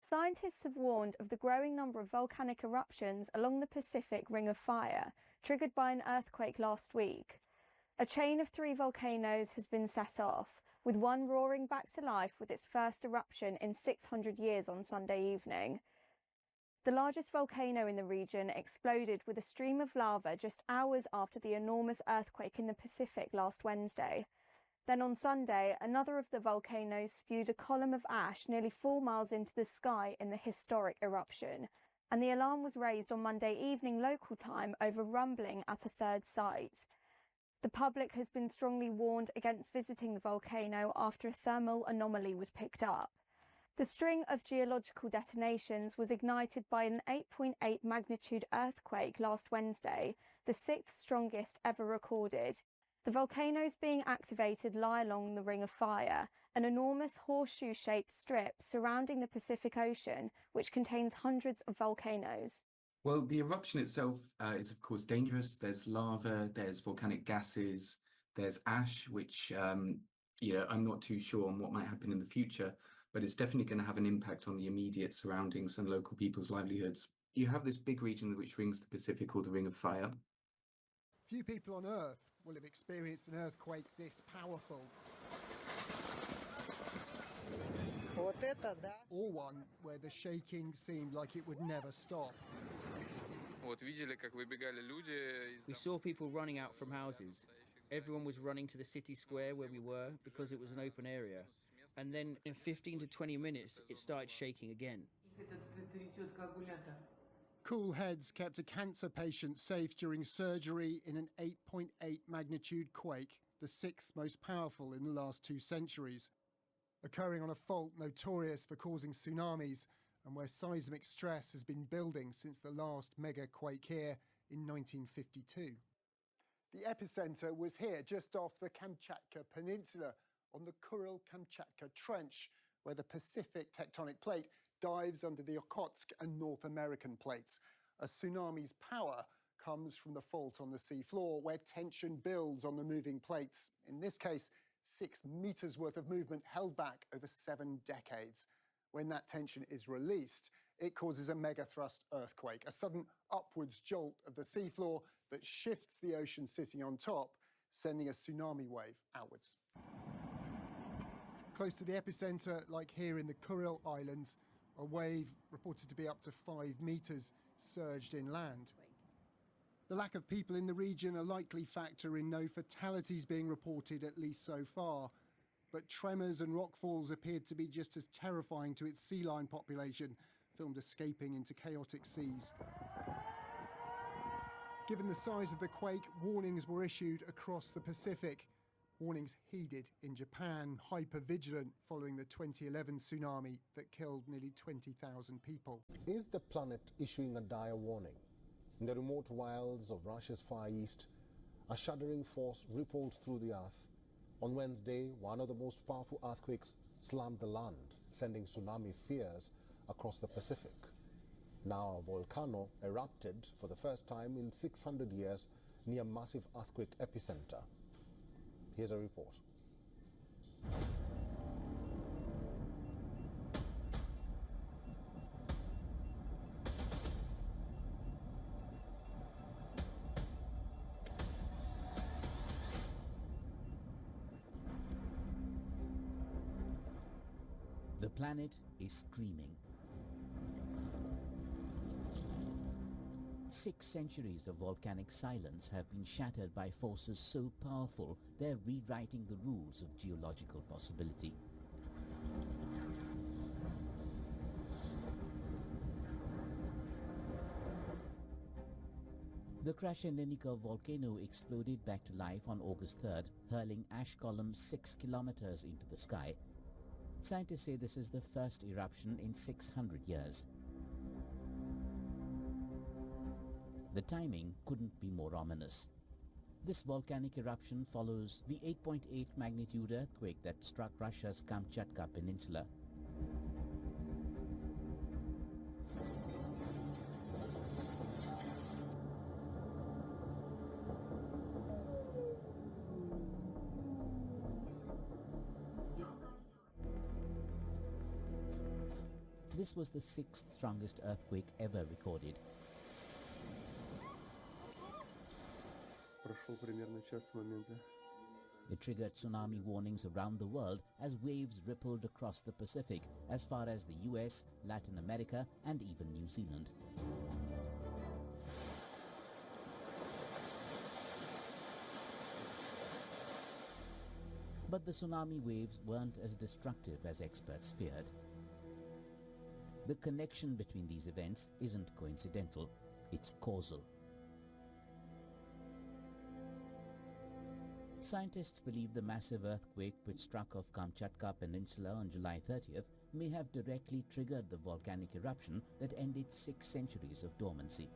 Scientists have warned of the growing number of volcanic eruptions along the Pacific Ring of Fire, triggered by an earthquake last week. A chain of 3 volcanoes has been set off, with one roaring back to life with its first eruption in 600 years on Sunday evening. The largest volcano in the region exploded with a stream of lava just hours after the enormous earthquake in the Pacific last Wednesday. Then on Sunday, another of the volcanoes spewed a column of ash nearly 4 miles into the sky in the historic eruption, and the alarm was raised on Monday evening local time over rumbling at a third site. The public has been strongly warned against visiting the volcano after a thermal anomaly was picked up. The string of geological detonations was ignited by an 8.8 magnitude earthquake last Wednesday, the 6th strongest ever recorded. The volcanoes being activated lie along the Ring of Fire, an enormous horseshoe-shaped strip surrounding the Pacific Ocean, which contains hundreds of volcanoes. Well, the eruption itself is, of course, dangerous. There's lava, there's volcanic gases, there's ash, which, I'm not too sure on what might happen in the future, but it's definitely going to have an impact on the immediate surroundings and local people's livelihoods. You have this big region which rings the Pacific called the Ring of Fire. Few people on Earth will have experienced an earthquake this powerful. Or one where the shaking seemed like it would never stop. We saw people running out from houses. Everyone was running to the city square where we were because it was an open area. And then in 15 to 20 minutes, it started shaking again. Cool heads kept a cancer patient safe during surgery in an 8.8 magnitude quake, the 6th most powerful in the last 2 centuries. Occurring on a fault notorious for causing tsunamis and where seismic stress has been building since the last mega quake here in 1952. The epicenter was here, just off the Kamchatka Peninsula, on the Kuril-Kamchatka Trench, where the Pacific tectonic plate dives under the Okhotsk and North American plates. A tsunami's power comes from the fault on the seafloor, where tension builds on the moving plates. In this case, 6 meters worth of movement held back over 7 decades. When that tension is released, it causes a megathrust earthquake, a sudden upwards jolt of the seafloor that shifts the ocean sitting on top, sending a tsunami wave outwards. Close to the epicenter, like here in the Kuril Islands, a wave reported to be up to 5 meters surged inland. The lack of people in the region a likely factor in no fatalities being reported, at least so far. But tremors and rockfalls appeared to be just as terrifying to its sea lion population, filmed escaping into chaotic seas. Given the size of the quake, warnings were issued across the Pacific. Warnings heeded in Japan, hyper-vigilant following the 2011 tsunami that killed nearly 20,000 people. Is the planet issuing a dire warning? In the remote wilds of Russia's Far East, a shuddering force rippled through the earth. On Wednesday, one of the most powerful earthquakes slammed the land, sending tsunami fears across the Pacific. Now a volcano erupted for the first time in 600 years near a massive earthquake epicenter. Here's a report. The planet is screaming. 6 centuries of volcanic silence have been shattered by forces so powerful they're rewriting the rules of geological possibility. The Krasheninnikov volcano exploded back to life on August 3rd, hurling ash columns 6 kilometers into the sky. Scientists say this is the first eruption in 600 years. The timing couldn't be more ominous. This volcanic eruption follows the 8.8 magnitude earthquake that struck Russia's Kamchatka Peninsula. This was the 6th strongest earthquake ever recorded. It triggered tsunami warnings around the world as waves rippled across the Pacific as far as the US, Latin America and even New Zealand. But the tsunami waves weren't as destructive as experts feared. The connection between these events isn't coincidental, it's causal. Scientists believe the massive earthquake which struck off Kamchatka Peninsula on July 30th may have directly triggered the volcanic eruption that ended 6 centuries of dormancy.